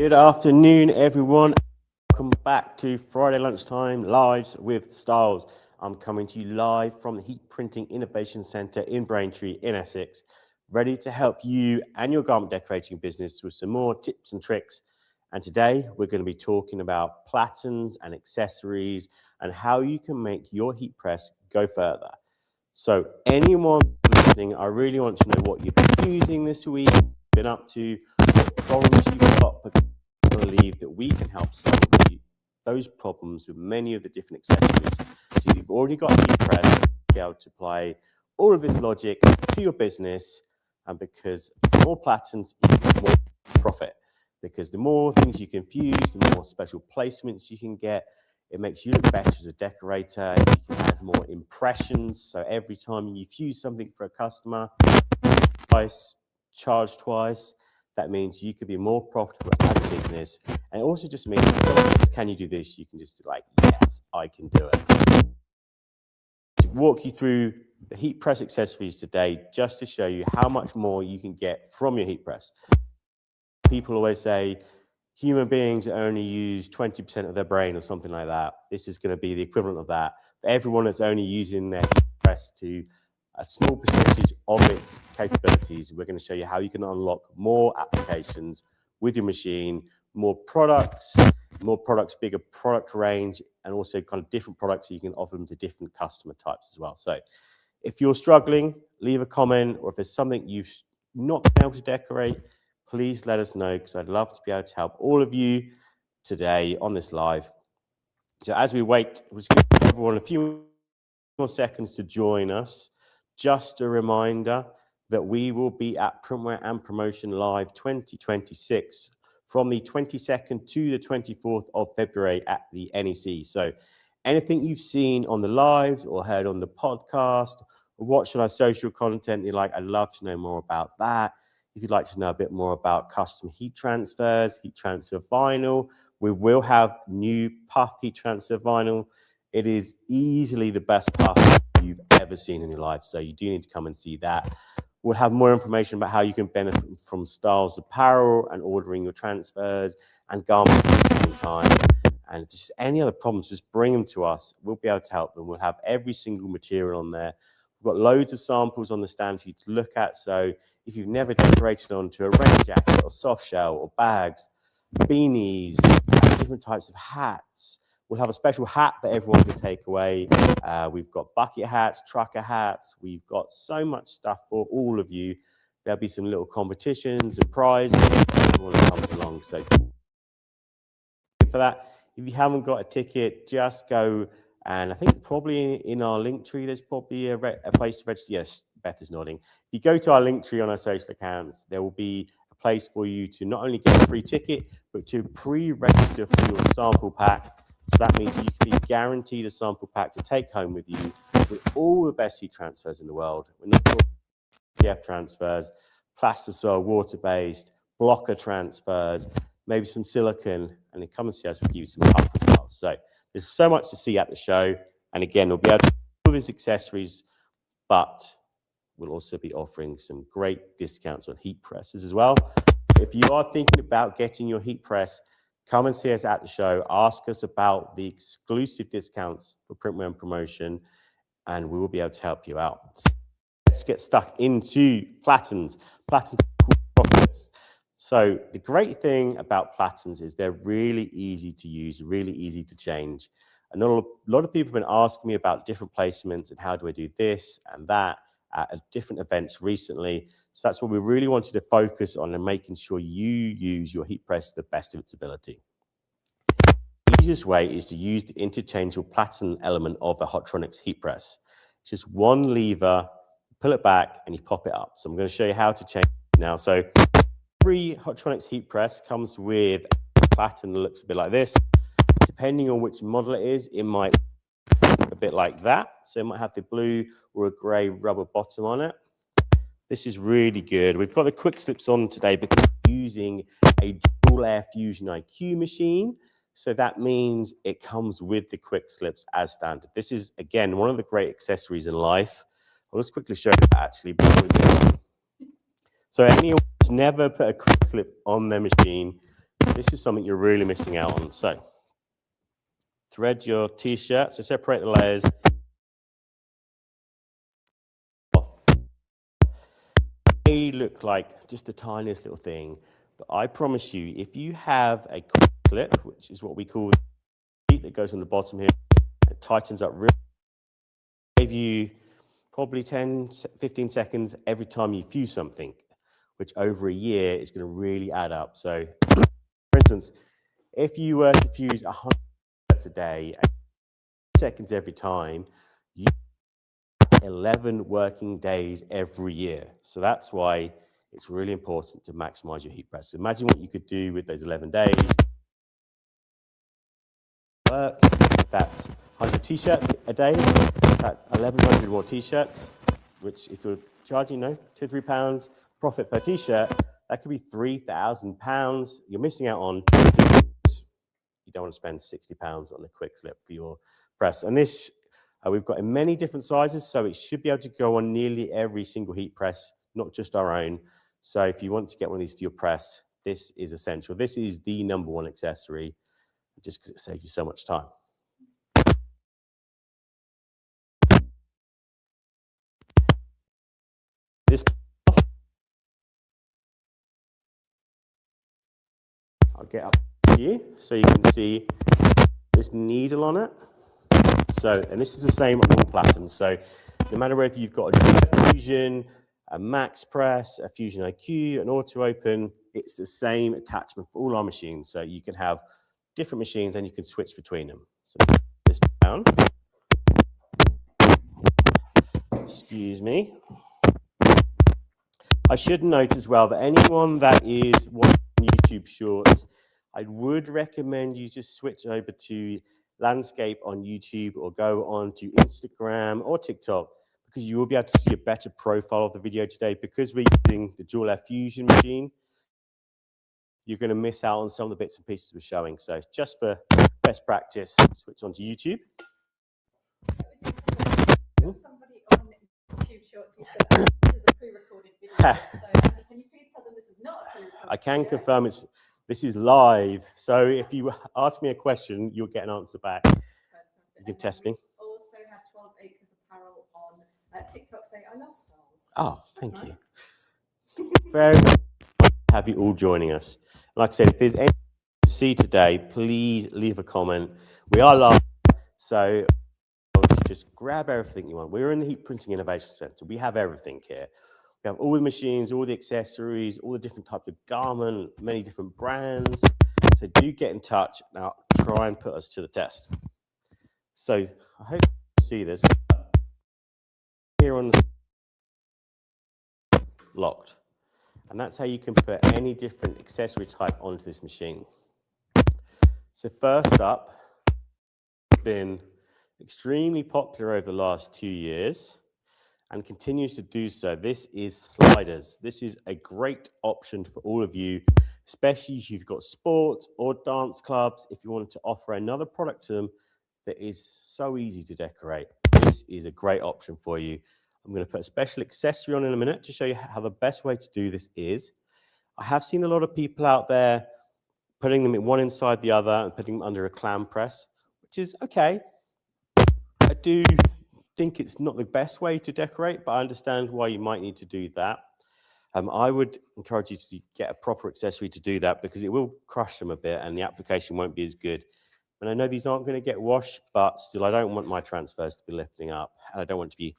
Good afternoon, everyone. Welcome back to Friday Lunchtime Lives with Styles. I'm coming to you live from the Heat Printing Innovation Centre in Braintree in Essex, ready to help you and your garment decorating business with some more tips and tricks. And today we're going to be talking about platens and accessories and how you can make your heat press go further. So anyone listening, I really want to know what you've been using this week, been up to, what problems you've got, because I believe that we can help solve those problems with many of the different accessories. So you've already got a heat press, you'll be able to apply all of this logic to your business, and because the more platens, equals more profit. Because the more things you can fuse, the more special placements you can get. It makes you look better as a decorator. You can add more impressions. So every time you fuse something for a customer, twice, charge twice, that means you could be more profitable as a business. And it also just means, can you do this? You can just be like, yes, I can do it. To walk you through the heat press accessories today, just to show you how much more you can get from your heat press. People always say human beings only use 20% of their brain or something like that. This is going to be the equivalent of that. For everyone that's only using their heat press to a small percentage of its capabilities, we're going to show you how you can unlock more applications with your machine, more products, bigger product range, and also kind of different products so you can offer them to different customer types as well. So if you're struggling, leave a comment, or if there's something you've not been able to decorate, please let us know, because I'd love to be able to help all of you today on this live. So as we wait, we'll just give everyone a few more seconds to join us. Just a reminder that we will be at Printwear and Promotion Live 2026 from the 22nd to the 24th of February at the NEC. So anything you've seen on the lives or heard on the podcast or watched on our social content, you're like, I'd love to know more about that. If you'd like to know a bit more about custom heat transfers, heat transfer vinyl, we will have new puff heat transfer vinyl. It is easily the best puff you've ever seen in your life, so you do need to come and see that. We'll have more information about how you can benefit from Styles apparel and ordering your transfers and garments at the same time. And just any other problems, just bring them to us. We'll be able to help them. We'll have every single material on there. We've got loads of samples on the stand for you to look at. So if you've never decorated onto a rain jacket or soft shell or bags, beanies, different types of hats, we'll have a special hat that everyone can take away. We've got bucket hats, trucker hats. We've got so much stuff for all of you. There'll be some little competitions and prizes. Everyone comes along. So for that, if you haven't got a ticket, just go. And I think probably in our link tree, there's probably a place to register. Yes, Beth is nodding. If you go to our link tree on our social accounts, there will be a place for you to not only get a free ticket, but to pre-register for your sample pack. So that means you can be guaranteed a sample pack to take home with you with all the best heat transfers in the world. We're not talking PF transfers, plastisol, water-based, blocker transfers, maybe some silicone, and then come and see us, we'll give you some puff as well. So there's so much to see at the show. And again, we'll be able to do all these accessories, but we'll also be offering some great discounts on heat presses as well. If you are thinking about getting your heat press, come and see us at the show. Ask us about the exclusive discounts for Printwear and Promotion, and we will be able to help you out. So let's get stuck into platens. Platens are cool profits. So the great thing about platens is they're really easy to use, really easy to change. And a lot of people have been asking me about different placements and how do I do this and that at different events recently. So that's what we really wanted to focus on, and making sure you use your heat press to the best of its ability. The easiest way is to use the interchangeable platen element of a Hotronix heat press. It's just one lever, pull it back, and you pop it up. So I'm going to show you how to change it now. So every Hotronix heat press comes with a platen that looks a bit like this. Depending on which model it is, it might look a bit like that. So it might have the blue or a grey rubber bottom on it. This is really good. We've got the quick slips on today because we're using a dual air fusion IQ machine. So that means it comes with the quick slips as standard. This is, again, one of the great accessories in life. I'll just quickly show you that actually. So anyone who's never put a quick slip on their machine, this is something you're really missing out on. So thread your t-shirt, so separate the layers. They look like just the tiniest little thing, but I promise you, if you have a quick slip, which is what we call the sheet that goes on the bottom here, it tightens up really, give you probably 10, 15 seconds every time you fuse something, which over a year is going to really add up. So, for instance, if you were to fuse 100 sets a day, 10 seconds every time, you 11 working days every year. So that's why it's really important to maximize your heat press. Imagine what you could do with those 11 days. Work, that's 100 t-shirts a day, that's 1,100 more t-shirts, which if you're charging, $2 or £3 profit per t-shirt, that could be £3,000. You're missing out on, you don't want to spend £60 on a quick slip for your press. And this, we've got in many different sizes, so it should be able to go on nearly every single heat press, not just our own. So if you want to get one of these for your press, this is essential. This is the #1 accessory, just because it saves you so much time. This, I'll get up to you so you can see this needle on it. So, and this is the same on all Platens. So no matter whether you've got a Fusion, a Max Press, a Fusion IQ, an Auto Open, it's the same attachment for all our machines. So you can have different machines and you can switch between them. So put this down. Excuse me. I should note as well that anyone that is watching YouTube Shorts, I would recommend you just switch over to landscape on YouTube or go on to Instagram or TikTok, because you will be able to see a better profile of the video today. Because we're using the dual air fusion machine, you're going to miss out on some of the bits and pieces we're showing. So just for best practice, switch on to YouTube. Somebody on YouTube Shorts who said this is a pre-recorded video, so can you please tell them this is not a pre-recorded I can video? confirm this is live. So if you ask me a question, you'll get an answer back. You can test me. Also have 12 Acres Apparel on TikTok say I love styles. Oh, thank That's you. nice. Very nice to have you all joining us. Like I said, if there's anything to see today, please leave a comment. We are live, so just grab everything you want. We're in the Heat Printing Innovation Center. We have everything here. We have all the machines, all the accessories, all the different types of garment, many different brands. So do get in touch. Now, try and put us to the test. So I hope you see this. Here on the locked. And that's how you can put any different accessory type onto this machine. So first up, it's been extremely popular over the last 2 years and continues to do so. This is sliders. This is a great option for all of you, especially if you've got sports or dance clubs. If you wanted to offer another product to them that is so easy to decorate, this is a great option for you. I'm going to put a special accessory on in a minute to show you how the best way to do this is. I have seen a lot of people out there putting them in one inside the other and putting them under a clam press, which is okay. I do think it's not the best way to decorate, but I understand why you might need to do that. I would encourage you to get a proper accessory to do that, because it will crush them a bit and the application won't be as good. And I know these aren't going to get washed, but still I don't want my transfers to be lifting up, and I don't want to be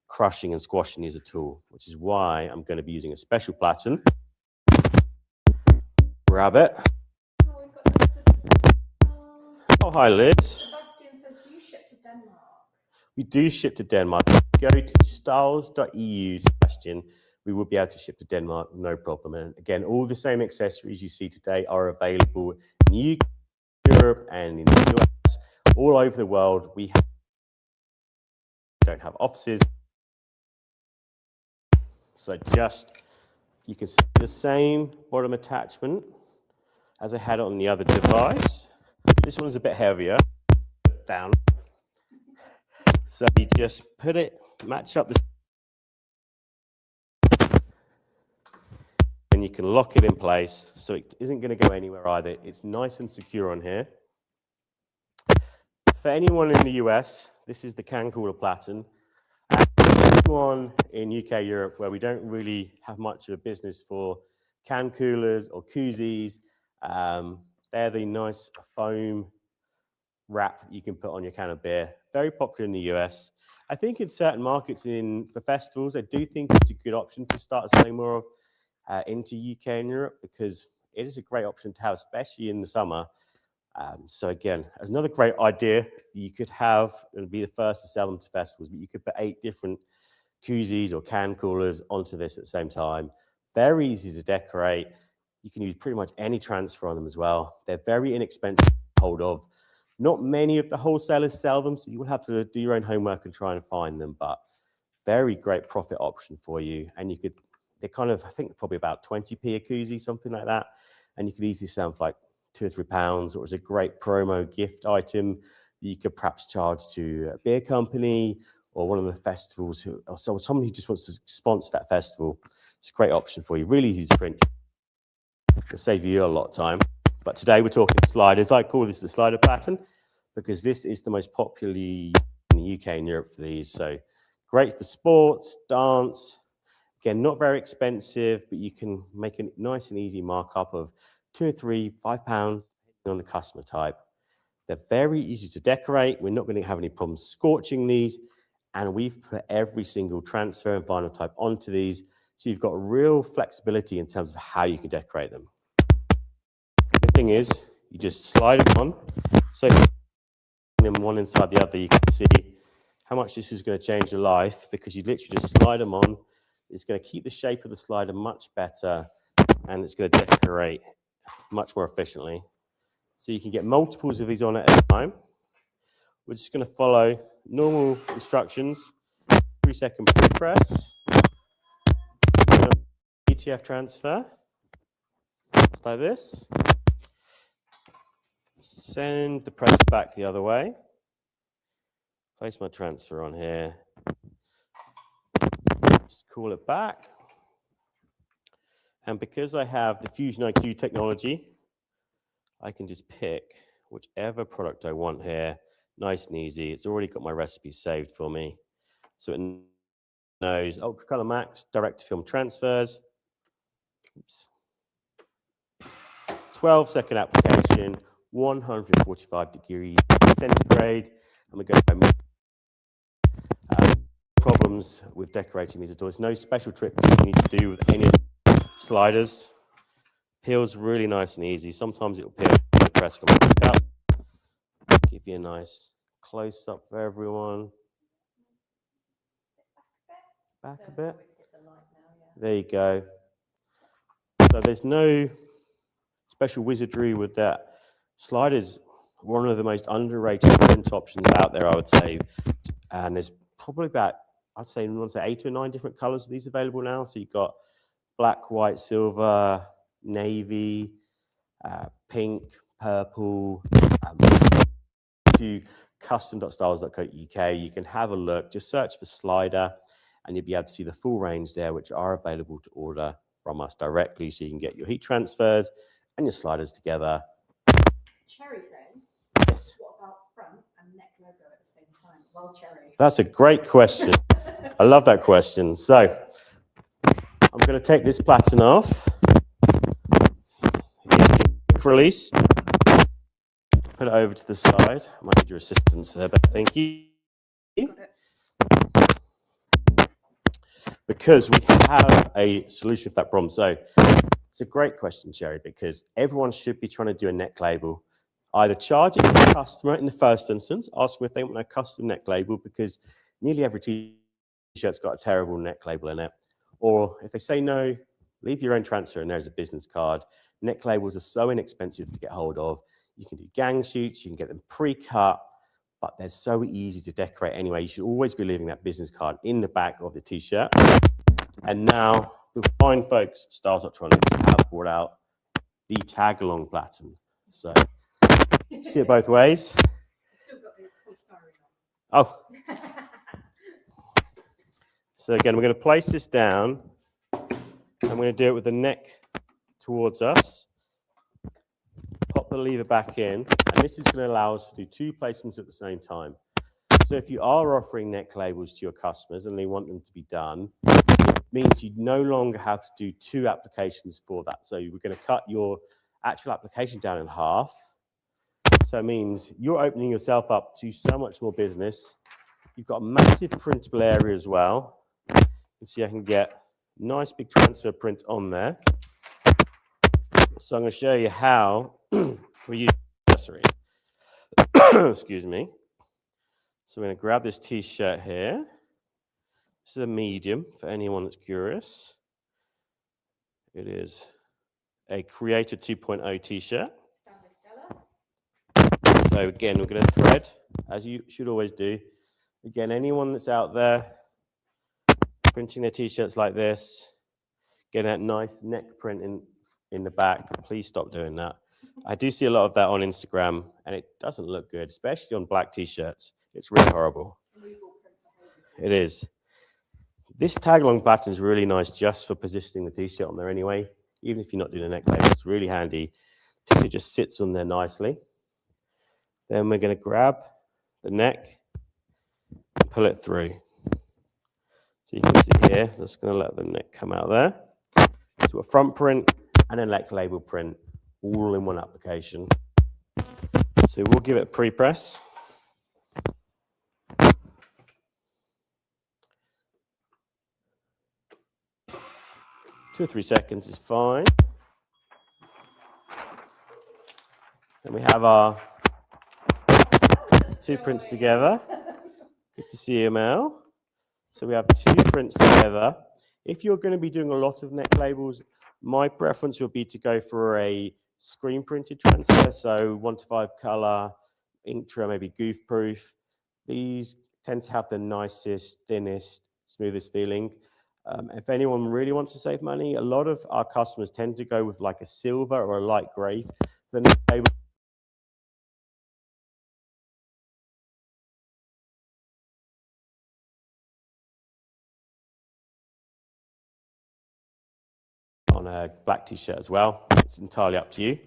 crushing and squashing these at all, which is why I'm going to be using a special platen. Grab it. Oh, hi Liz. Sebastian says, do you ship to Denmark? We do ship to Denmark. Go to styles.eu, Sebastian. We will be able to ship to Denmark, no problem. And again, all the same accessories you see today are available in the UK, Europe, and in the US, all over the world. We don't have offices. So just, you can see the same bottom attachment as I had on the other device. This one's a bit heavier. Down. So you just put it, match up the, and then you can lock it in place so it isn't going to go anywhere either. It's nice and secure on here. For anyone in the US, this is the can cooler Platen. And anyone in UK, Europe, where we don't really have much of a business for can coolers or koozies, they're the nice foam wrap you can put on your can of beer. Very popular in the US. I think in certain markets for festivals, I do think it's a good option to start selling more of into UK and Europe, because it is a great option to have, especially in the summer. So again, as another great idea, you could have, it'll be the first to sell them to festivals, but you could put 8 different koozies or can coolers onto this at the same time. Very easy to decorate. You can use pretty much any transfer on them as well. They're very inexpensive to hold of. Not many of the wholesalers sell them, so you will have to do your own homework and try and find them, but very great profit option for you. And you could, they're kind of, I think probably about 20p a koozie, something like that. And you could easily sell them for like £2 or £3, or it's a great promo gift item that you could perhaps charge to a beer company or one of the festivals, or someone who just wants to sponsor that festival. It's a great option for you. Really easy to print. It'll save you a lot of time. But today we're talking sliders. I call this the slider pattern because this is the most popular in the UK and Europe for these. So great for sports, dance. Again, not very expensive, but you can make a nice and easy markup of £2 or £3, £5, depending on the customer type. They're very easy to decorate. We're not going to have any problems scorching these. And we've put every single transfer and vinyl type onto these. So you've got real flexibility in terms of how you can decorate them. The thing is, you just slide them on. So them one inside the other, you can see how much this is going to change your life, because you literally just slide them on. It's going to keep the shape of the slider much better, and it's going to decorate much more efficiently. So you can get multiples of these on at a time. We're just going to follow normal instructions. 3-second pre-press. ETF transfer. Just like this. Send the press back the other way. Place my transfer on here. Just call it back. And because I have the Fusion IQ technology, I can just pick whichever product I want here. Nice and easy. It's already got my recipe saved for me. So it knows Ultracolor Max, direct film transfers. Oops. 12-second application, 145 degrees centigrade. And we go problems with decorating these at all. There's no special tricks you need to do with any of the sliders. Peels really nice and easy. Sometimes it will peel the press back up. Give you a nice close-up for everyone. Back a bit. There you go. So there's no special wizardry with that. Sliders, one of the most underrated print options out there, I would say. And there's probably about, I'd say 8 or 9 different colors of these available now. So you've got black, white, silver, navy, pink, purple, to custom.styles.co.uk. You can have a look, just search for slider, and you'll be able to see the full range there, which are available to order from us directly, so you can get your heat transfers and your sliders together. Cherry says, yes. What about front and neck logo at the same time? Well, Cherry. That's a great question. I love that question. So I'm going to take this Platen off. Quick release. Put it over to the side. I might need your assistance there, but thank you. Got it. Because we have a solution for that problem. So it's a great question, Sherry, because everyone should be trying to do a neck label. Either charge it to the customer in the first instance, ask them if they want a custom neck label, because nearly every t-shirt's got a terrible neck label in it. Or if they say no, leave your own transfer and there's a business card. Neck labels are so inexpensive to get hold of. You can do gang shoots, you can get them pre-cut, but they're so easy to decorate anyway. You should always be leaving that business card in the back of the t-shirt. And now the fine folks at Styles Hotronix have brought out the tag-along Platen. So see it both ways. Still got the polystyrene on. Oh. So again, we're going to place this down. I'm going to do it with the neck towards us. Pop the lever back in, and this is going to allow us to do 2 placements at the same time. So if you are offering neck labels to your customers and they want them to be done, it means you no longer have to do 2 applications for that. So we're going to cut your actual application down in half. So it means you're opening yourself up to so much more business. You've got a massive printable area as well. You can see I can get nice big transfer print on there. So I'm going to show you how we use accessory. Excuse me. So we're going to grab this t-shirt here. This is a medium for anyone that's curious. It is a Creator 2.0 t-shirt. So again, we're going to thread, as you should always do. Again, anyone that's out there printing their t-shirts like this, getting that nice neck print in the back, please stop doing that. I do see a lot of that on Instagram, and it doesn't look good, especially on black t-shirts. It's really horrible. It is. This tag-along pattern is really nice just for positioning the t-shirt on there anyway. Even if you're not doing a neck label, it's really handy. T-shirt just sits on there nicely. Then we're going to grab the neck and pull it through. So you can see here, just going to let the neck come out there. So a front print and a neck label print, all in one application. So we'll give it a pre-press. 2 or 3 seconds is fine. And we have our 2 prints together. Good to see you, Mel. So we have 2 prints together. If you're going to be doing a lot of neck labels, my preference would be to go for a screen printed transfer. So 1 to 5 color, Inktra, maybe goof proof. These tend to have the nicest, thinnest, smoothest feeling. If anyone really wants to save money, a lot of our customers tend to go with like a silver or a light gray. Then they on a black t-shirt as well. It's entirely up to you.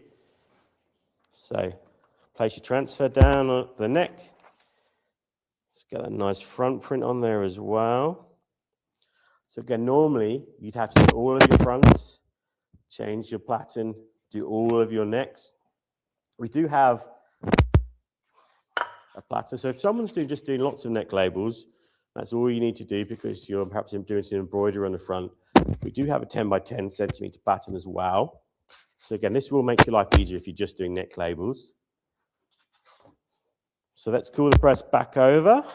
So place your transfer down on the neck. Let's get a nice front print on there as well. So again, normally you'd have to do all of your fronts, change your platen, do all of your necks. We do have a platen. So if someone's just doing lots of neck labels, that's all you need to do because you're perhaps doing some embroidery on the front. We do have a 10 by 10 centimeter pattern as well. So again, this will make your life easier if you're just doing neck labels. So let's cool the press back over.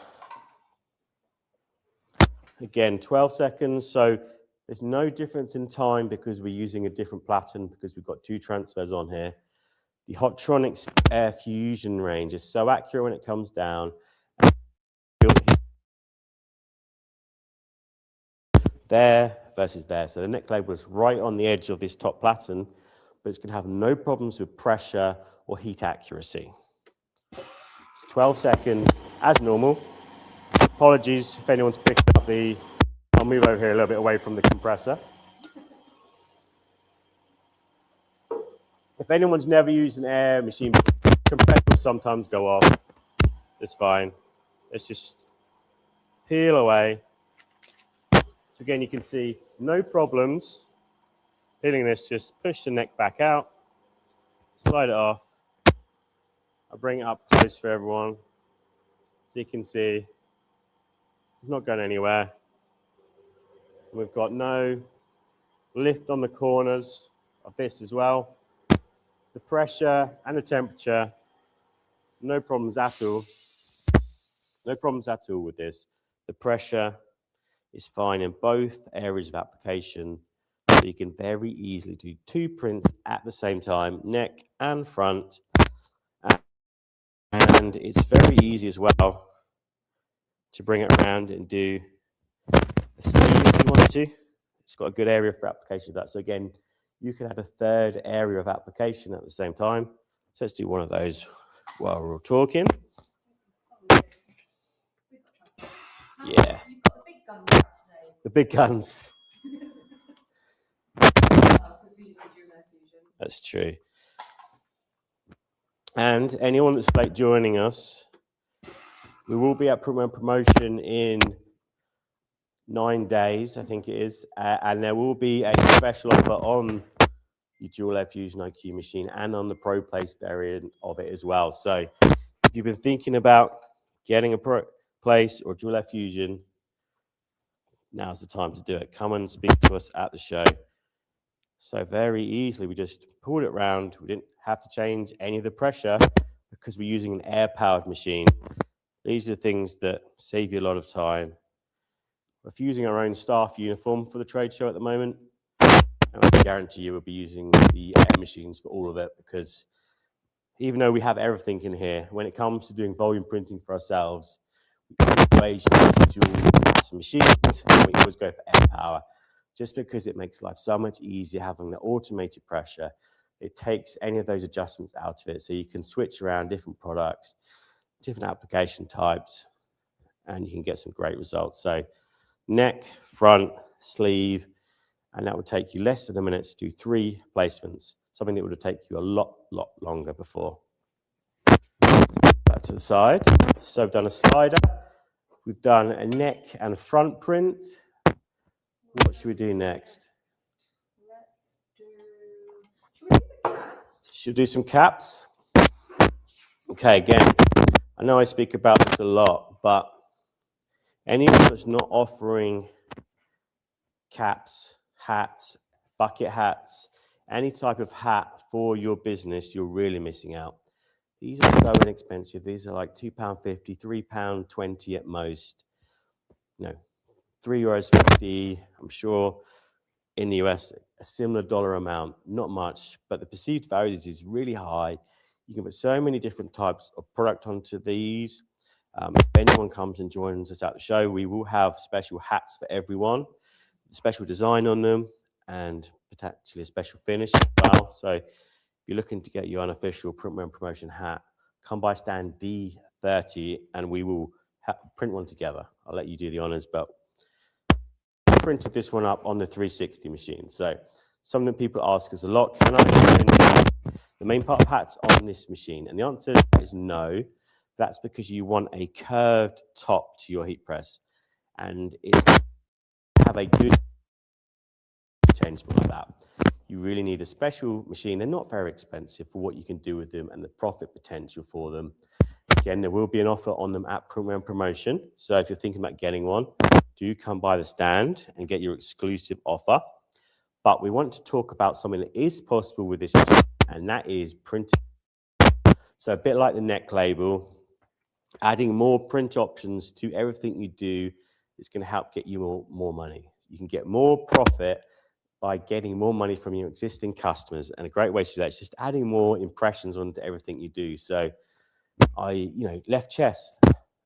Again, 12 seconds. So there's no difference in time because we're using a different platen because we've got 2 transfers on here. The Hotronix Air Fusion range is so accurate when it comes down. There versus there. So the neck label is right on the edge of this top platen, but it's going to have no problems with pressure or heat accuracy. It's 12 seconds as normal. Apologies if anyone's picking up the... I'll move over here a little bit away from the compressor. If anyone's never used an air machine, compressors sometimes go off. It's fine. Let's just peel away. So again, you can see no problems. Peeling this, just push the neck back out, slide it off. I'll bring it up close for everyone so you can see it's not going anywhere. We've got no lift on the corners of this as well. The pressure and the temperature, no problems at all. No problems at all with this. The pressure is fine in both areas of application. So you can very easily do 2 prints at the same time, neck and front. And it's very easy as well to bring it around and do a sleeve if you want to. It's got a good area for application of that. So again, you can have a 3rd area of application at the same time. So let's do one of those while we're talking. Yeah. You've got the big guns out today. The big guns. we're using dual air fusion. That's true. And anyone that's late joining us, we will be at promotion in 9 days, I think it is, and there will be a special offer on your dual air fusion IQ machine and on the Pro Place variant of it as well. So if you've been thinking about getting a Pro Place or dual air fusion, now's the time to do it. Come and speak to us at the show. So very easily, we just pulled it around. We didn't have to change any of the pressure because we're using an air-powered machine. These are the things that save you a lot of time. We're using our own staff uniform for the trade show at the moment. And I guarantee you we'll be using the air machines for all of it, because even though we have everything in here, when it comes to doing volume printing for ourselves, we always use dual machines, and we always go for air power, just because it makes life so much easier having the automated pressure. It takes any of those adjustments out of it, so you can switch around different products, different application types, and you can get some great results. So neck, front, sleeve, and that would take you less than a minute to do 3 placements, something that would have taken you a lot longer before. Back to the side. So we've done a slider, we've done a neck and front print. What should we do next? Should we do some caps? Okay, again, I know I speak about this a lot, but anyone that's not offering caps, hats, bucket hats, any type of hat for your business, you're really missing out. These are so inexpensive. These are like £2.50, £3.20 at most. No, €3.50. I'm sure in the US, a similar dollar amount, not much, but the perceived value is really high. You can put so many different types of product onto these. If anyone comes and joins us at the show, we will have special hats for everyone, special design on them, and potentially a special finish as well. So if you're looking to get your unofficial Printman Promotion hat, come by stand D30 and we will print one together. I'll let you do the honors, but I printed this one up on the 360 machine. So something that people ask us a lot, can I print the main part of hats on this machine? And the answer is no. That's because you want a curved top to your heat press, and it's have a good interchangeable like that. You really need a special machine. They're not very expensive for what you can do with them and the profit potential for them. Again, there will be an offer on them at promotion. So if you're thinking about getting one, do come by the stand and get your exclusive offer. But we want to talk about something that is possible with this machine, and that is printing. So a bit like the neck label, adding more print options to everything you do is going to help get you more money. You can get more profit by getting more money from your existing customers. And a great way to do that is just adding more impressions onto everything you do. So left chest,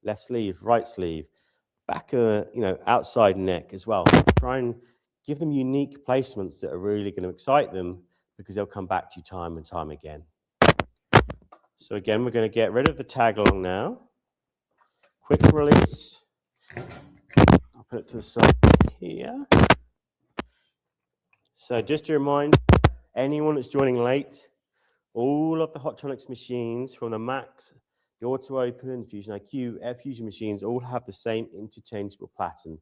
left sleeve, right sleeve, back, outside neck as well. Try and give them unique placements that are really going to excite them, because they'll come back to you time and time again. So again, we're going to get rid of the tag along now. Quick release. I'll put it to the side here. So just to remind anyone that's joining late, all of the Hotronix machines, from the Max, the Auto Open, Fusion IQ, Air Fusion machines, all have the same interchangeable platen.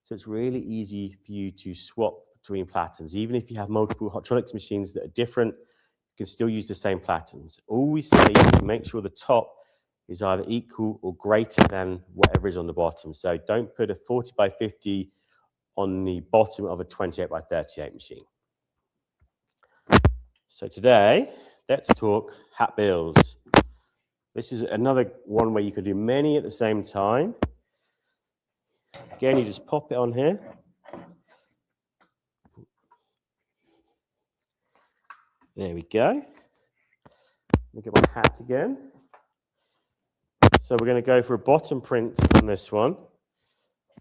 So it's really easy for you to swap between platens. Even if you have multiple Hotronix machines that are different, you can still use the same platens. All we say is to make sure the top is either equal or greater than whatever is on the bottom. So don't put a 40 by 50 on the bottom of a 28 by 38 machine. So today, let's talk hat bills. This is another one where you can do many at the same time. Again, you just pop it on here. There we go. Let me get my hat again. So we're going to go for a bottom print on this one.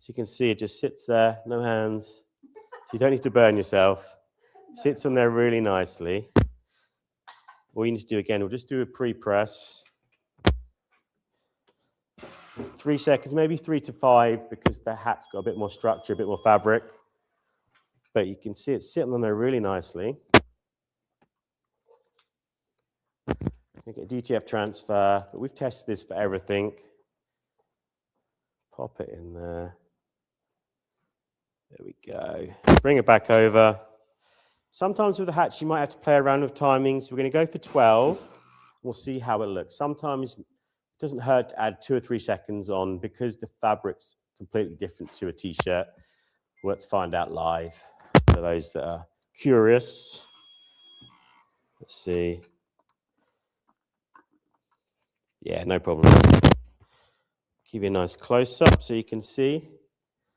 So you can see it just sits there, no hands. You don't need to burn yourself. Sits on there really nicely. All you need to do again, we'll just do a pre-press. 3 seconds, maybe 3 to 5, because the hat's got a bit more structure, a bit more fabric. But you can see it sitting on there really nicely. You get DTF transfer, but we've tested this for everything. Pop it in there. There we go. Bring it back over. Sometimes with the hatch, you might have to play around with timings. We're going to go for 12. We'll see how it looks. Sometimes it doesn't hurt to add 2 or 3 seconds on because the fabric's completely different to a t-shirt. Let's find out live for those that are curious. Let's see. Yeah, no problem. Give you a nice close-up so you can see.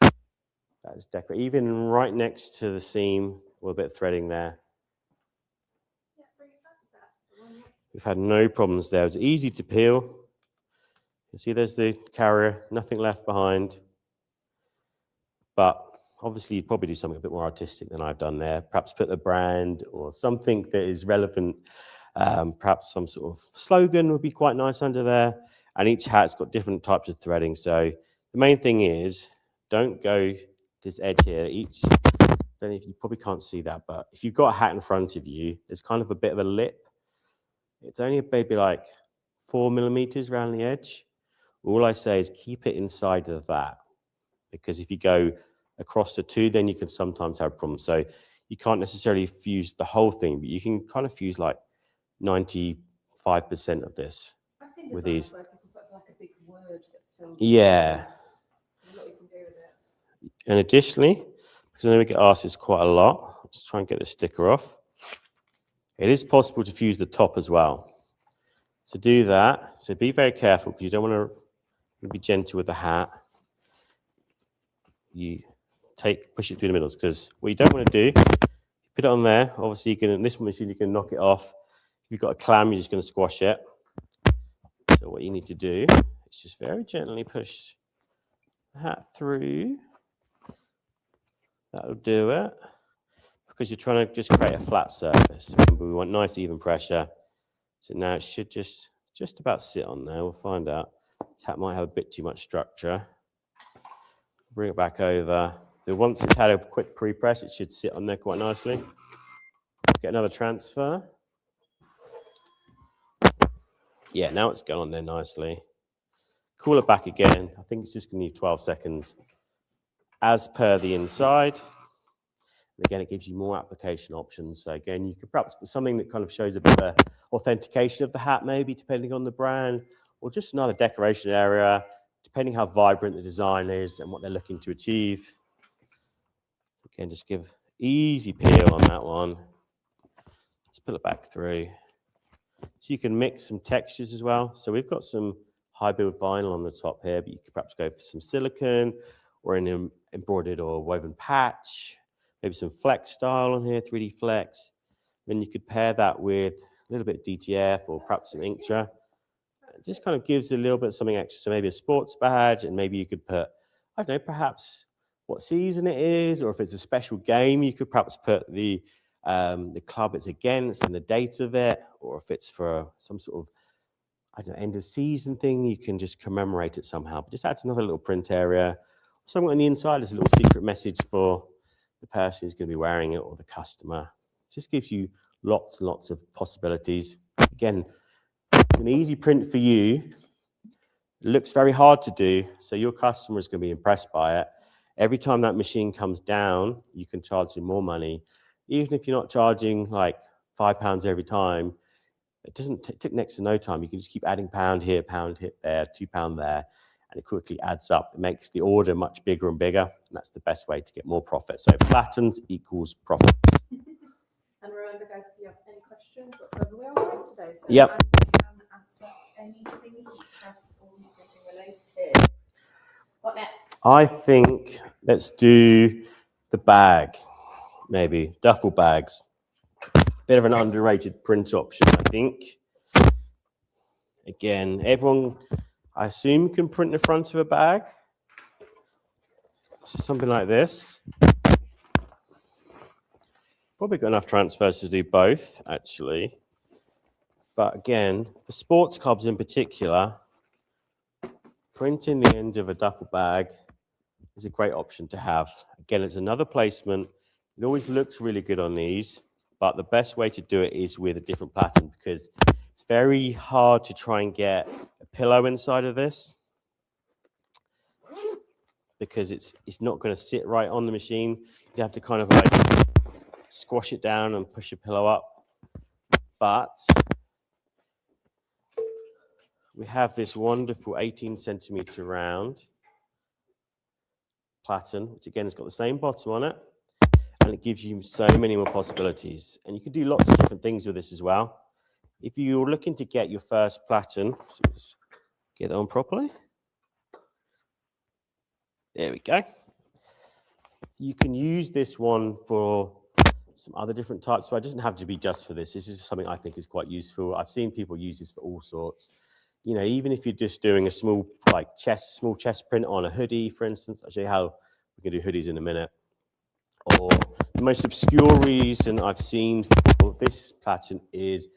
That's decorated. Even right next to the seam, with a bit of threading there. We've had no problems there. It's easy to peel. You see there's the carrier, nothing left behind. But obviously you'd probably do something a bit more artistic than I've done there. Perhaps put the brand or something that is relevant. Perhaps some sort of slogan would be quite nice under there. And each hat's got different types of threading. So the main thing is, don't go this edge here. I don't know if you probably can't see that, but if you've got a hat in front of you, there's kind of a bit of a lip. It's only maybe like 4 millimeters around the edge. All I say is keep it inside of that, because if you go across the 2, then you can sometimes have problems. So you can't necessarily fuse the whole thing, but you can kind of fuse like 95% of this with these. Where people put like a big word that fills Yeah. what you can do with it. And additionally, because I know we get asked this quite a lot, let's try and get the sticker off. It is possible to fuse the top as well. To do that, so be very careful because you don't want to be gentle with the hat. You push it through the middle, because what you don't want to do, put it on there. Obviously, in this machine, you can knock it off. If you've got a clam, you're just going to squash it. So what you need to do is just very gently push the hat through. That'll do it, because you're trying to just create a flat surface. Remember, we want nice even pressure. So now it should just about sit on there. We'll find out. This hat might have a bit too much structure. Bring it back over. But once it's had a quick pre-press, it should sit on there quite nicely. Get another transfer. Yeah, now it's gone on there nicely. Cool it back again. I think it's just going to need 12 seconds as per the inside. And again, it gives you more application options. So again, you could perhaps put something that kind of shows a bit of authentication of the hat, maybe, depending on the brand, or just another decoration area, depending how vibrant the design is and what they're looking to achieve. Again, just give easy peel on that one. Let's pull it back through. So you can mix some textures as well. So we've got some high build vinyl on the top here, but you could perhaps go for some silicone or an embroidered or woven patch. Maybe some flex style on here, 3D flex. Then you could pair that with a little bit of DTF or perhaps some inktra. It just kind of gives a little bit of something extra. So maybe a sports badge, and maybe you could put, I don't know, perhaps what season it is, or if it's a special game, you could perhaps put the club it's against and the date of it, or if it's for some sort of, I don't know, end of season thing, you can just commemorate it somehow. But just adds another little print area. Something on the inside is a little secret message for the person who's going to be wearing it or the customer. It just gives you lots and lots of possibilities. Again, it's an easy print for you. It looks very hard to do, so your customer is going to be impressed by it. Every time that machine comes down, you can charge them more money. Even if you're not charging like £5 every time, it doesn't take next to no time. You can just keep adding pound here there, £2 there, and it quickly adds up. It makes the order much bigger and bigger, and that's the best way to get more profit. So platens equals profits. And remember, guys, if you have any questions whatsoever, we are live today, so Yep. I can answer anything heat press or heat printing related. What next? I think let's do the bag, maybe duffel bags. Bit of an underrated print option, I think. Again, everyone, I assume, can print the front of a bag. So something like this. Probably got enough transfers to do both, actually. But again, for sports clubs in particular, printing the end of a duffel bag is a great option to have. Again, it's another placement. It always looks really good on these, but the best way to do it is with a different pattern, because It's very hard to try and get a pillow inside of this because it's not going to sit right on the machine. You have to kind of like squash it down and push your pillow up. But we have this wonderful 18 centimeter round platen, which again has got the same bottom on it, and it gives you so many more possibilities. And you can do lots of different things with this as well. If you're looking to get your first platen, so let's get it on properly. There we go. You can use this one for some other different types, but it doesn't have to be just for this. This is something I think is quite useful. I've seen people use this for all sorts. You know, even if you're just doing a small chest print on a hoodie, for instance. I'll show you how we can do hoodies in a minute. Or the most obscure reason I've seen for this platen is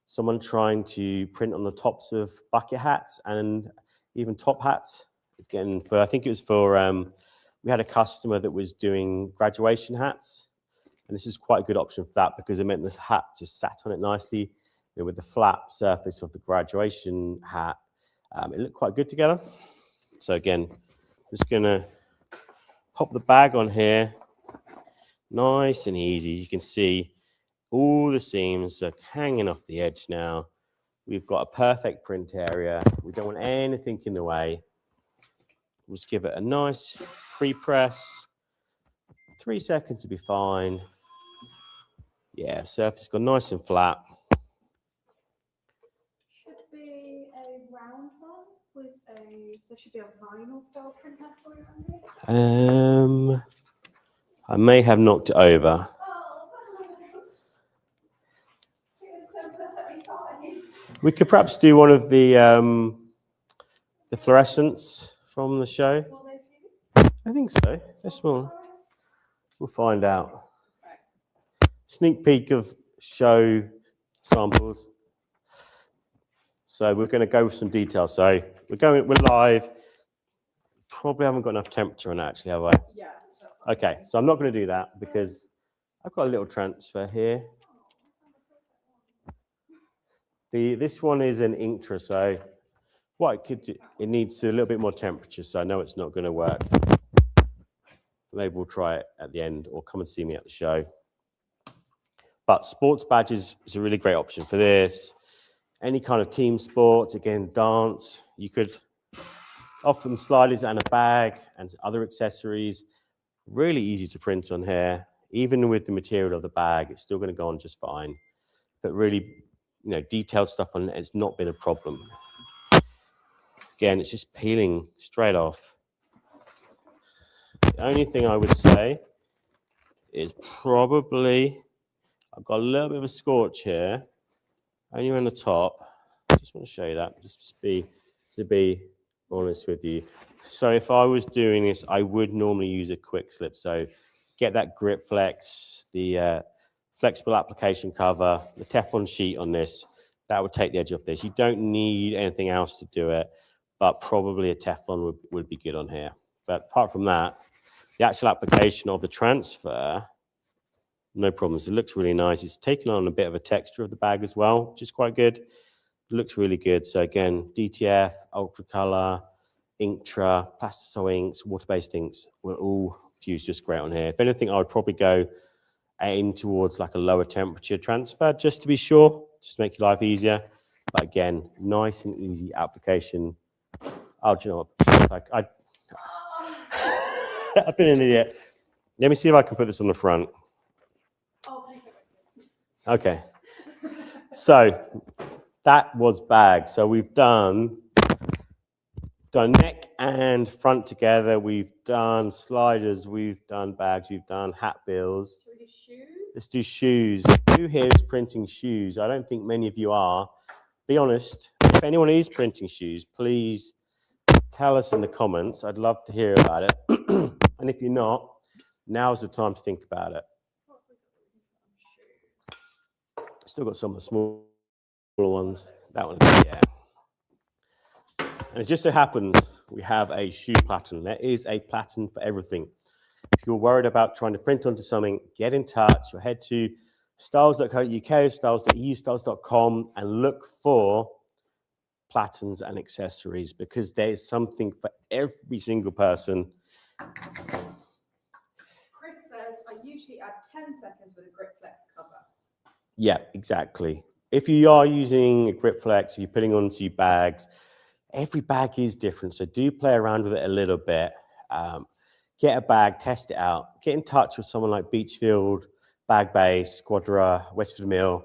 someone trying to print on the tops of bucket hats and even top hats. Again, I think it was for, we had a customer that was doing graduation hats. And this is quite a good option for that because it meant the hat just sat on it nicely. You know, with the flat surface of the graduation hat. It looked quite good together. So again, just gonna pop the bag on here. Nice and easy. You can see all the seams are hanging off the edge now. We've got a perfect print area. We don't want anything in the way. We'll just give it a nice free press. 3 seconds to be fine. Yeah, surface gone nice and flat. Should be a round one with there should be a vinyl style print out for you, Andy. I may have knocked it over. We could perhaps do one of the fluorescents from the show. I think so. They're small. We'll find out. Sneak peek of show samples. So we're going to go with some details. So we're live. Probably haven't got enough temperature on it, actually, have I? Yeah. Okay, so I'm not going to do that because I've got a little transfer here. This one is an Intra, so what it could do, it needs a little bit more temperature, so I know it's not going to work. Maybe we'll try it at the end or come and see me at the show. But sports badges is a really great option for this. Any kind of team sports, again, dance, you could offer them sliders and a bag and other accessories. Really easy to print on here. Even with the material of the bag, it's still going to go on just fine. But really, you know, detailed stuff on it, it's not been a problem. Again, it's just peeling straight off. The only thing I would say is probably, I've got a little bit of a scorch here, only on the top. I just want to show you that, just to be honest with you. So if I was doing this, I would normally use a quick slip. So get that grip flex, the flexible application cover, the Teflon sheet on this, that would take the edge off this. You don't need anything else to do it, but probably a Teflon would be good on here. But apart from that, the actual application of the transfer, no problems. It looks really nice. It's taken on a bit of a texture of the bag as well, which is quite good. It looks really good. So again, DTF, Ultra Color, Intra, Plastiso inks, water-based inks will all fuse just great on here. If anything, I would probably go aim towards like a lower temperature transfer just to be sure, just to make your life easier. But again, nice and easy application. Oh, do you know what? I've been an idiot. Let me see if I can put this on the front. Okay. So that was bag. So we've done neck and front together. We've done sliders. We've done bags. We've done hat bills. Should we do shoes? Let's do shoes. Who here is printing shoes? I don't think many of you are. Be honest. If anyone is printing shoes, please tell us in the comments. I'd love to hear about it. And if you're not, now's the time to think about it. Still got some of the smaller ones. That one, yeah. And it just so happens we have a shoe platen. There is a platen for everything. If you're worried about trying to print onto something, get in touch or head to styles.co.uk, styles.eu, styles.com, and look for platens and accessories because there is something for every single person. Chris says, I usually add 10 seconds with a grip flex cover. Yeah, exactly. If you are using a grip flex, if you're putting onto your bags, every bag is different. So do play around with it a little bit. Get a bag, test it out. Get in touch with someone like Beachfield, Bag Base, Squadra, Westford Mill,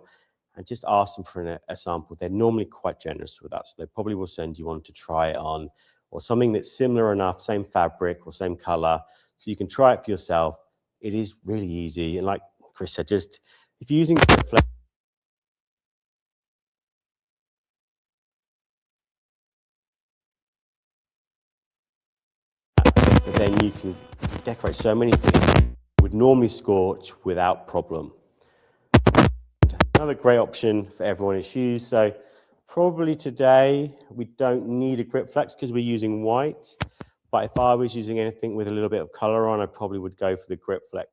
and just ask them for a sample. They're normally quite generous with that. So they probably will send you one to try it on or something that's similar enough, same fabric or same color. So you can try it for yourself. It is really easy. And like Chris said, just if you're using grip flex, but then you can decorate so many things you would normally scorch without problem. Another great option for everyone is shoes. So probably today we don't need a grip flex because we're using white. But if I was using anything with a little bit of color on, I probably would go for the grip flex.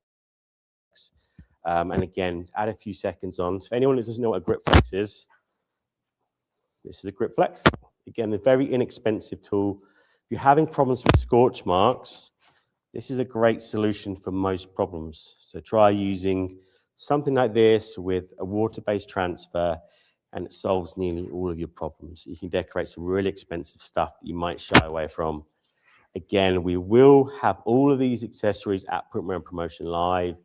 And again, add a few seconds on. So for anyone who doesn't know what a grip flex is, this is a grip flex. Again, a very inexpensive tool. If you're having problems with scorch marks, this is a great solution for most problems. So try using something like this with a water-based transfer and it solves nearly all of your problems. You can decorate some really expensive stuff that you might shy away from. Again, we will have all of these accessories at Printwear and Promotion Live.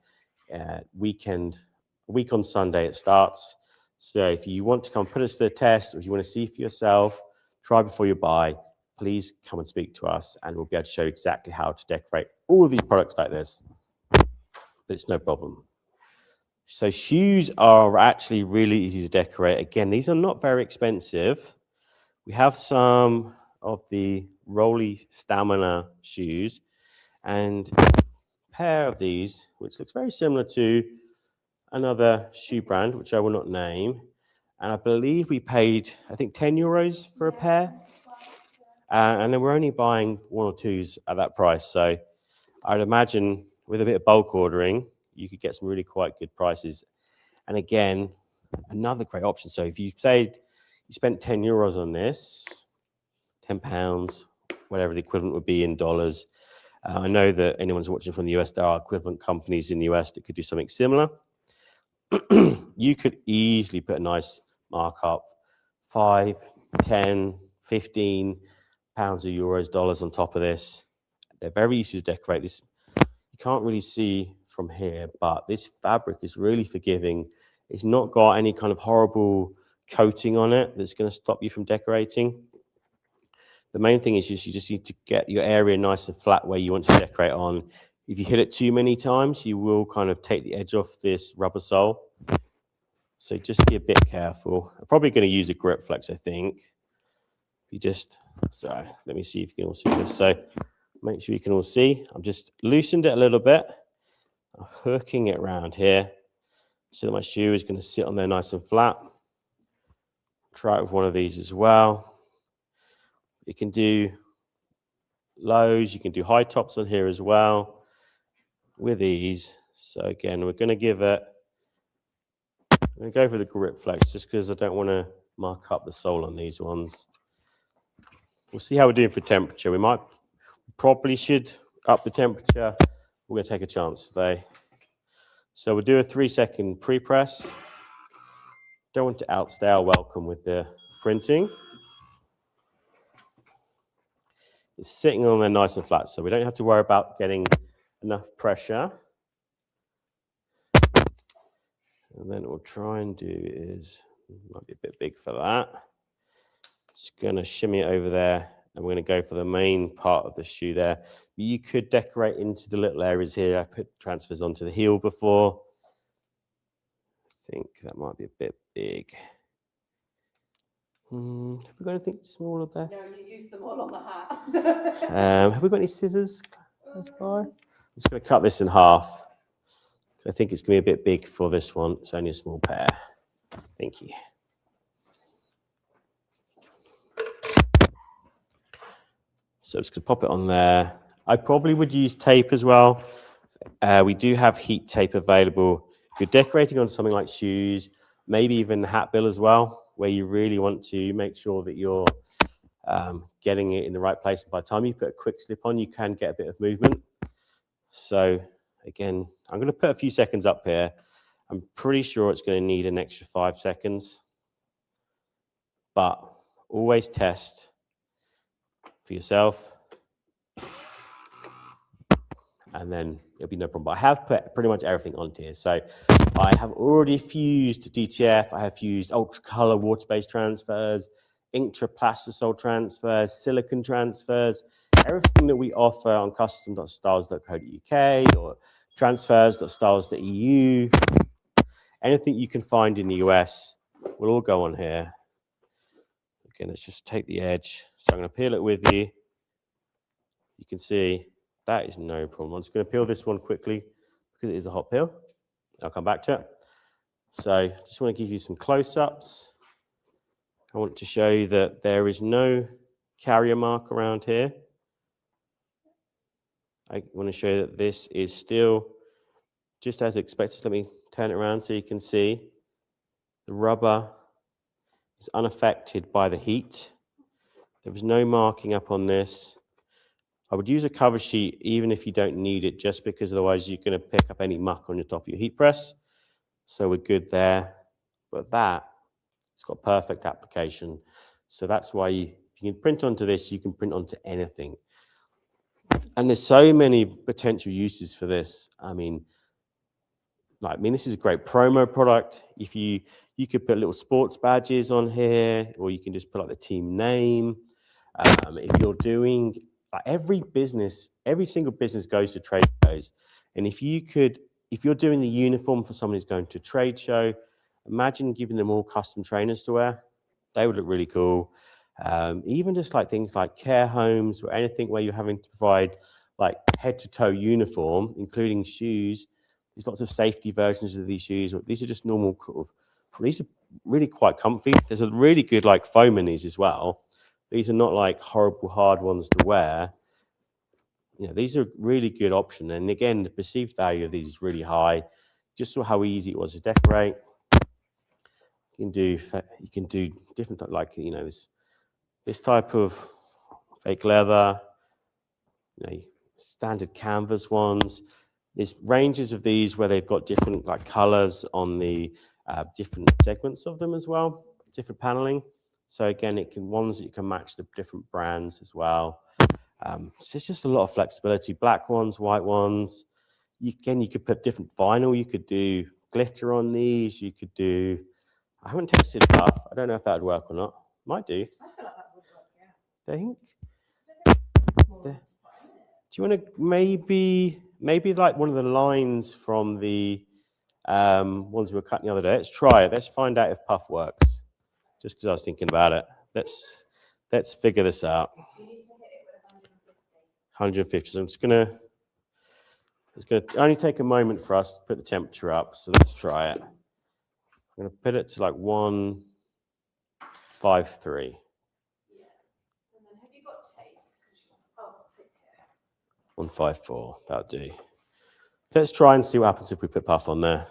A week on Sunday it starts. So if you want to come put us to the test or if you want to see for yourself, try before you buy, please come and speak to us and we'll be able to show you exactly how to decorate all of these products like this. But it's no problem. So shoes are actually really easy to decorate. Again, these are not very expensive. We have some of the Rolly Stamina shoes and a pair of these, which looks very similar to another shoe brand, which I will not name. And I believe we paid, I think, 10 euros for a pair. And then we're only buying one or twos at that price. So I'd imagine with a bit of bulk ordering, you could get some really quite good prices. And again, another great option. So if you said you spent 10 euros on this, 10 pounds, whatever the equivalent would be in dollars. I know that anyone's watching from the US, there are equivalent companies in the US that could do something similar. You could easily put a nice markup, 5, 10, 15 pounds or euros, dollars on top of this. They're very easy to decorate. This you can't really see from here, but this fabric is really forgiving. It's not got any kind of horrible coating on it that's going to stop you from decorating. The main thing is you just need to get your area nice and flat where you want to decorate on. If you hit it too many times, you will kind of take the edge off this rubber sole. So just be a bit careful. I'm probably going to use a grip flex, I think. Sorry, let me see if you can all see this. So make sure you can all see. I've just loosened it a little bit. I'm hooking it around here so that my shoe is going to sit on there nice and flat. Try it with one of these as well. You can do lows, you can do high tops on here as well with these. So again, we're going to give it, I'm going to go for the grip flex just because I don't want to mark up the sole on these ones. We'll see how we're doing for temperature. We probably should up the temperature. We're going to take a chance today. So we'll do a 3-second pre-press. Don't want to outstay our welcome with the printing. It's sitting on there nice and flat, so we don't have to worry about getting enough pressure. And then what we'll try and do is, might be a bit big for that. Just going to shimmy it over there, and we're going to go for the main part of the shoe there. You could decorate into the little areas here. I put transfers onto the heel before. I think that might be a bit big. Have we got anything smaller there? No, you used them all on the hat. Have we got any scissors close by? I'm just going to cut this in half. I think it's going to be a bit big for this one. It's only a small pair. Thank you. So I'm just going to pop it on there. I probably would use tape as well. We do have heat tape available If you're decorating on something like shoes, maybe even the hat bill as well, where you really want to make sure that you're getting it in the right place. By the time you put a quick slip on, you can get a bit of movement. So again, I'm going to put a few seconds up here. I'm pretty sure it's going to need an extra 5 seconds, but always test for yourself, and then it'll be no problem. But I have put pretty much everything onto here. So I have already fused DTF, I have fused ultra color water-based transfers, Inktra plastisol transfers, silicon transfers, everything that we offer on custom.styles.co.uk or transfers.styles.eu. Anything you can find in the US will all go on here. Again, let's just take the edge. So I'm going to peel it with you. You can see that is no problem. I'm just going to peel this one quickly because it is a hot peel. I'll come back to it. So I just want to give you some close-ups. I want to show you that there is no carrier mark around here. I want to show you that this is still just as expected. Let me turn it around so you can see the rubber is unaffected by the heat. There was no marking up on this. I would use a cover sheet even if you don't need it, just because otherwise you're going to pick up any muck on your top of your heat press. So we're good there. But that, it's got perfect application. So that's why if you can print onto this, you can print onto anything. And there's so many potential uses for this. I mean, this is a great promo product. If you could put little sports badges on here, or you can just put like the team name. If you're doing every single business goes to trade shows, and if you're doing the uniform for someone who's going to a trade show, imagine giving them all custom trainers to wear. They would look really cool. Even just like things like care homes or anything where you're having to provide like head to toe uniform, including shoes. There's lots of safety versions of these shoes. These are just normal these are really quite comfy. There's a really good like foam in these as well. These are not like horrible hard ones to wear. These are a really good option. And again, the perceived value of these is really high. Just saw how easy it was to decorate. You can do different, this type of fake leather, standard canvas ones. There's ranges of these where they've got different colors on the different segments of them as well, different paneling. So again, ones that you can match the different brands as well. So it's just a lot of flexibility. Black ones, white ones. You could put different vinyl. You could do glitter on these. You could do. I haven't tested puff. I don't know if that would work or not. Might do. I feel like that would work, yeah. Think. Do you want to maybe like one of the lines from the ones we were cutting the other day? Let's try it. Let's find out if puff works. Just because I was thinking about it. Let's figure this out. You need to hit it with 150. So it's gonna only take a moment for us to put the temperature up. So let's try it. I'm gonna put it to like 153. Yeah. And then have you got tape? Tape here. 154. That'll do. Let's try and see what happens if we put puff on there.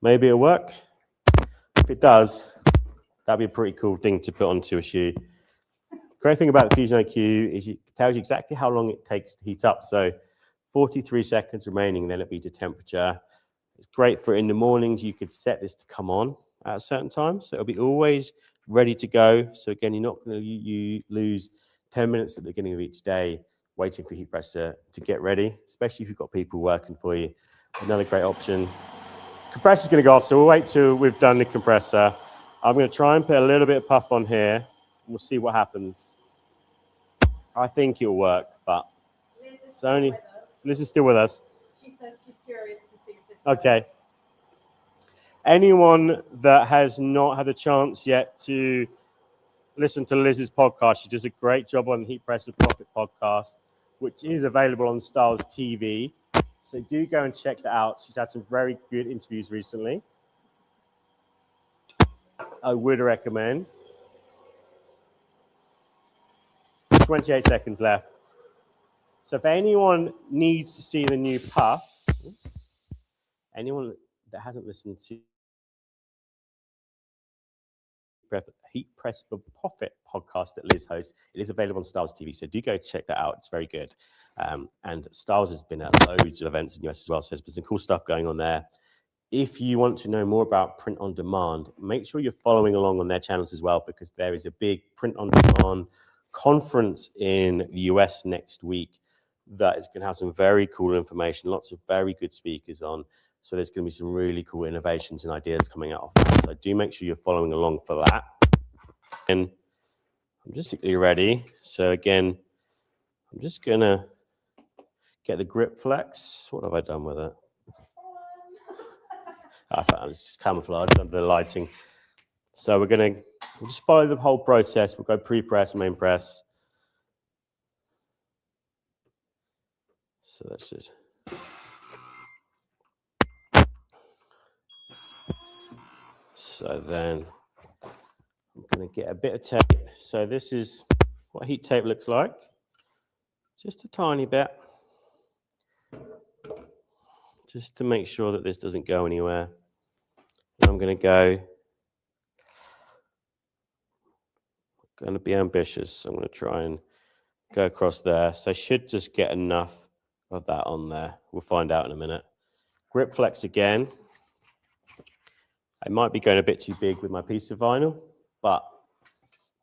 Maybe it'll work. If it does, that'd be a pretty cool thing to put onto a shoe. Great thing about the Fusion IQ is it tells you exactly how long it takes to heat up. So 43 seconds remaining, then it'll be to temperature. It's great for in the mornings. You could set this to come on at a certain time. So it'll be always ready to go. So again, you're not going to lose 10 minutes at the beginning of each day waiting for your heat presser to get ready, especially if you've got people working for you. Another great option. Compressor's going to go off, so we'll wait till we've done the compressor. I'm going to try and put a little bit of puff on here. We'll see what happens. I think it'll work, but it's only... Liz is still with us. She says she's curious to see if this Okay. works. Anyone that has not had a chance yet to listen to Liz's podcast, she does a great job on the Heat Presser Profit podcast, which is available on Styles TV. So do go and check that out. She's had some very good interviews recently. I would recommend. 28 seconds left. So if anyone needs to see the new puff, anyone that hasn't listened to Heat Press for Profit podcast that Liz hosts, it is available on Styles TV. So do go check that out. It's very good. And Styles has been at loads of events in the US as well. So there's been some cool stuff going on there. If you want to know more about print on demand, make sure you're following along on their channels as well, because there is a big print on demand conference in the US next week that is going to have some very cool information, lots of very good speakers on. So there's going to be some really cool innovations and ideas coming out of that. So do make sure you're following along for that. And I'm just ready. So again, I'm just going to get the grip flex. What have I done with it? I found it's just camouflaged under the lighting. So we'll just follow the whole process. We'll go pre-press, main press. So that's just. So then I'm going to get a bit of tape. So this is what heat tape looks like. Just a tiny bit. Just to make sure that this doesn't go anywhere. And I'm going to be ambitious. I'm going to try and go across there. So I should just get enough of that on there. We'll find out in a minute. Grip flex again. I might be going a bit too big with my piece of vinyl, but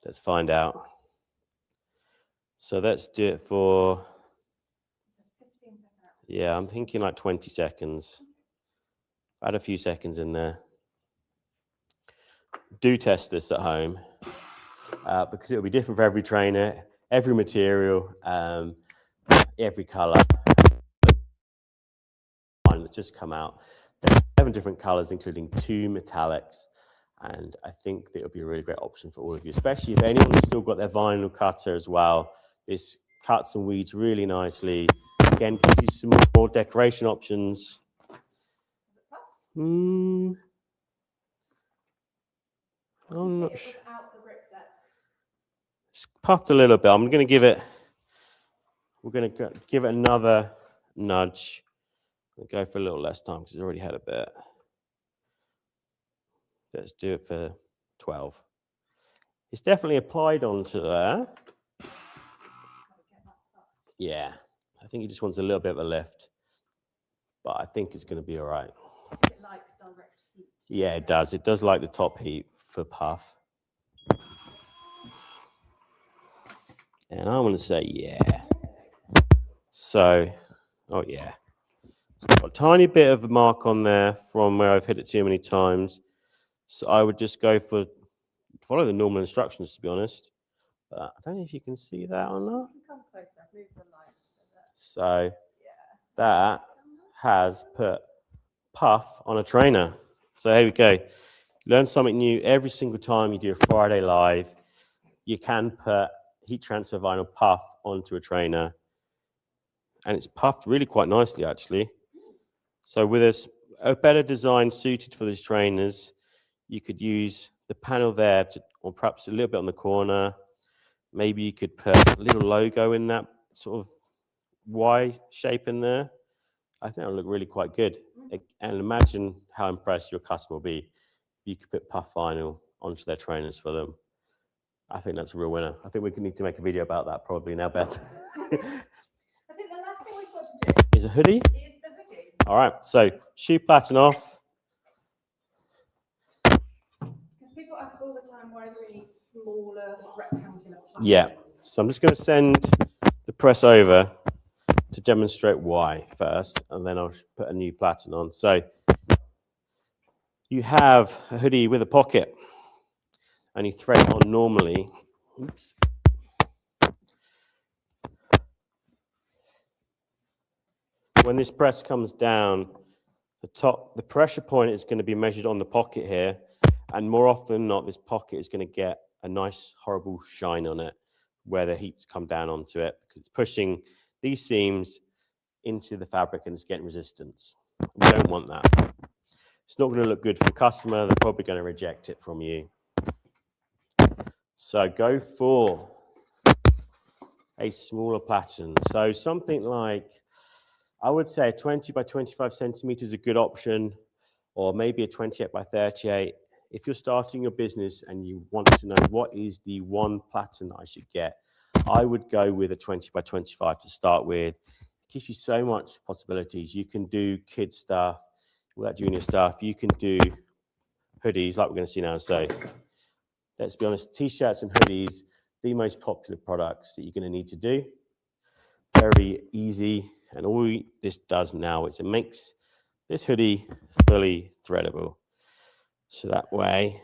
let's find out. So let's do it for, yeah, I'm thinking like 20 seconds. Add a few seconds in there. Do test this at home because it'll be different for every trainer, every material, every color. That's just come out. There's 7 different colors, including 2 metallics. And I think that it'll be a really great option for all of you, especially if anyone's still got their vinyl cutter as well. This cuts and weeds really nicely. Again, gives you some more decoration options. I'm not sure. It's puffed a little bit. We're going to give it another nudge. I'll go for a little less time because it's already had a bit. Let's do it for 12. It's definitely applied onto there. Yeah, I think he just wants a little bit of a lift, but I think it's going to be all right. It likes direct heat. Yeah, it does. It does like the top heat for puff. And I want to say, yeah. So, oh yeah. It's got a tiny bit of a mark on there from where I've hit it too many times. So I would just follow the normal instructions, to be honest. But I don't know if you can see that or not. Come closer, move the lights. So that has put puff on a trainer. So here we go. Learn something new every single time you do a Friday live. You can put heat transfer vinyl puff onto a trainer. And it's puffed really quite nicely, actually. So with a better design suited for these trainers, you could use the panel there, or perhaps a little bit on the corner. Maybe you could put a little logo in that sort of Y shape in there. I think it'll look really quite good. And imagine how impressed your customer will be if you could put puff vinyl onto their trainers for them. I think that's a real winner. I think we need to make a video about that probably now, Beth. I think the last thing we've got to do is a hoodie. Is the hoodie. All right, so shoe platen off. Because people ask all the time, why do we need smaller rectangular platens? Yeah, so I'm just going to send the press over to demonstrate why first, and then I'll put a new platen on. So you have a hoodie with a pocket, and you thread it on normally. Oops. When this press comes down, the pressure point is going to be measured on the pocket here, and more often than not, this pocket is going to get a nice, horrible shine on it where the heat's come down onto it, because it's pushing these seams into the fabric and it's getting resistance. We don't want that. It's not going to look good for the customer. They're probably going to reject it from you. So go for a smaller platen. So something like, I would say 20 by 25 centimeters is a good option. or maybe a 28 by 38. If you're starting your business and you want to know what is the one platen I should get, I would go with a 20 by 25 to start with. It gives you so much possibilities. You can do kids stuff, all that junior stuff. You can do hoodies like we're going to see now. So let's be honest, t-shirts and hoodies, the most popular products that you're going to need to do. Very easy. And all this does now is it makes this hoodie fully threadable. So that way,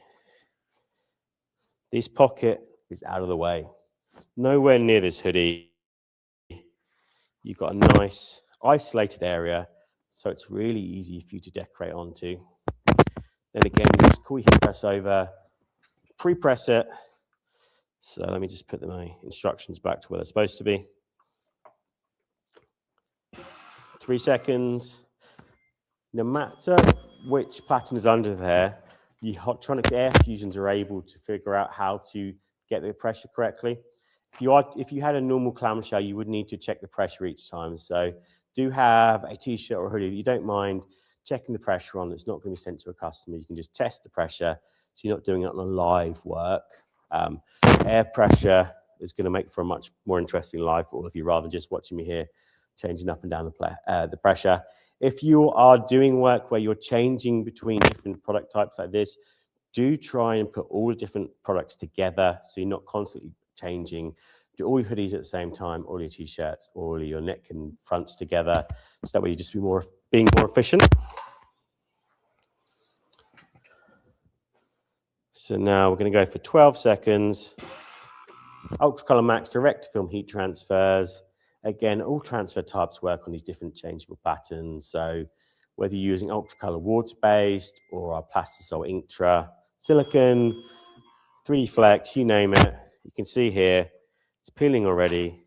this pocket is out of the way. Nowhere near this hoodie. You've got a nice isolated area, so it's really easy for you to decorate onto. Then again, just cool your heat press over, pre-press it. So let me just put my instructions back to where they're supposed to be. 3 seconds. No matter which platen is under there, the Hotronix air fusions are able to figure out how to get the pressure correctly. If you had a normal clamshell, you would need to check the pressure each time. So do have a t-shirt or hoodie that you don't mind checking the pressure on. It's not going to be sent to a customer. You can just test the pressure, so you're not doing it on a live work. Air pressure is going to make for a much more interesting live for all of you, rather than just watching me here changing up and down the pressure. If you are doing work where you're changing between different product types like this, do try and put all the different products together so you're not constantly changing. Do all your hoodies at the same time, all your t-shirts, all your neck and fronts together, so that way you just being more efficient. So now we're going to go for 12 seconds. Ultracolor Max direct film heat transfers. Again, all transfer types work on these different changeable patterns. So whether you're using Ultracolor water-based or our Plastisol Inktra, silicone, 3D Flex, you name it. You can see here, it's peeling already.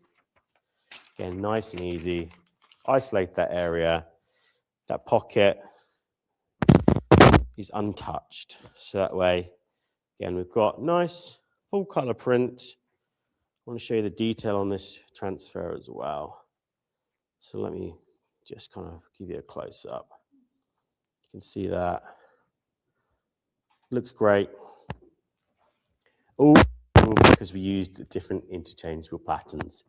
Again, nice and easy. Isolate that area. That pocket is untouched. So that way, again, we've got nice full color print. I want to show you the detail on this transfer as well. So let me just kind of give you a close up. You can see that. Looks great. All because we used different interchangeable platens.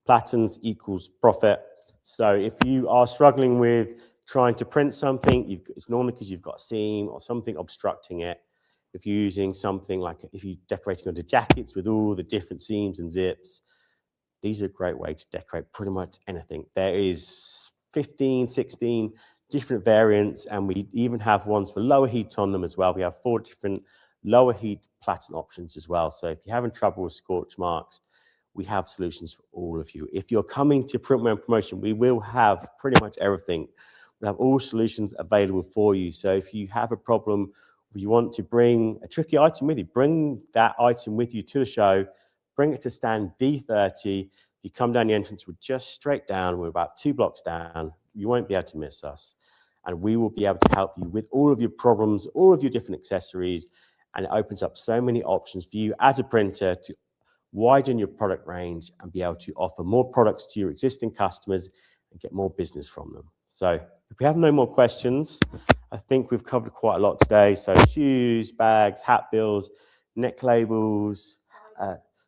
Platens equals profit. So if you are struggling with trying to print something, it's normally because you've got a seam or something obstructing it. If you're using something like, if you're decorating onto jackets with all the different seams and zips, these are a great way to decorate pretty much anything. There is 15, 16 different variants, and we even have ones for lower heat on them as well. We have 4 different lower heat platen options as well. So if you're having trouble with scorch marks, we have solutions for all of you. If you're coming to Printwear Promotion, we will have pretty much everything. We'll have all solutions available for you. So if you have a problem, or you want to bring a tricky item with you, bring that item with you to the show, bring it to stand D30. You come down the entrance, we're just straight down, we're about 2 blocks down. You won't be able to miss us. And we will be able to help you with all of your problems, all of your different accessories. And it opens up so many options for you as a printer to widen your product range and be able to offer more products to your existing customers and get more business from them. So if we have no more questions, I think we've covered quite a lot today. So shoes, bags, hat bills, neck labels,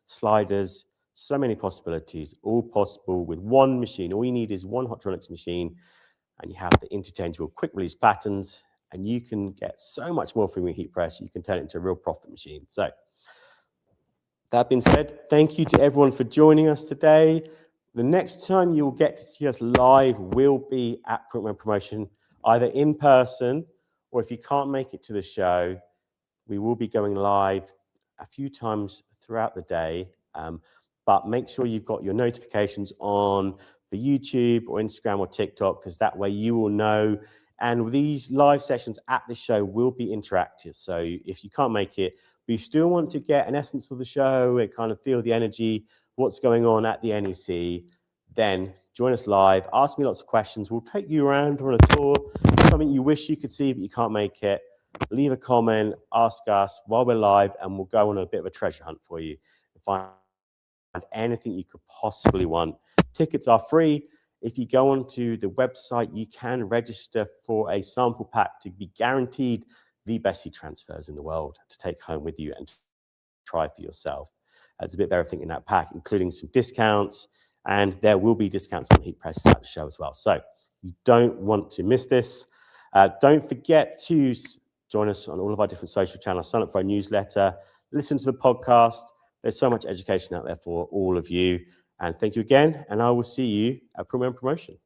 sliders, so many possibilities, all possible with one machine. All you need is one Hotronix machine, and you have the interchangeable quick release patterns, and you can get so much more from your heat press. You can turn it into a real profit machine. So that being said, thank you to everyone for joining us today. The next time you will get to see us live will be at Printwear Promotion, either in person, or if you can't make it to the show, we will be going live a few times throughout the day. But make sure you've got your notifications on for YouTube or Instagram or TikTok, because that way you will know. And these live sessions at the show will be interactive. So if you can't make it, but you still want to get an essence of the show and kind of feel the energy, what's going on at the NEC, then join us live. Ask me lots of questions. We'll take you around on a tour, something you wish you could see but you can't make it. Leave a comment, ask us while we're live, and we'll go on a bit of a treasure hunt for you and find anything you could possibly want. Tickets are free. if you go onto the website, you can register for a sample pack to be guaranteed the best heat transfers in the world to take home with you and try for yourself. There's a bit of everything in that pack, including some discounts, and there will be discounts on heat presses at the show as well. So you don't want to miss this. Don't forget to join us on all of our different social channels, sign up for our newsletter, listen to the podcast. There's so much education out there for all of you. And thank you again, and I will see you at Promo and Promotion.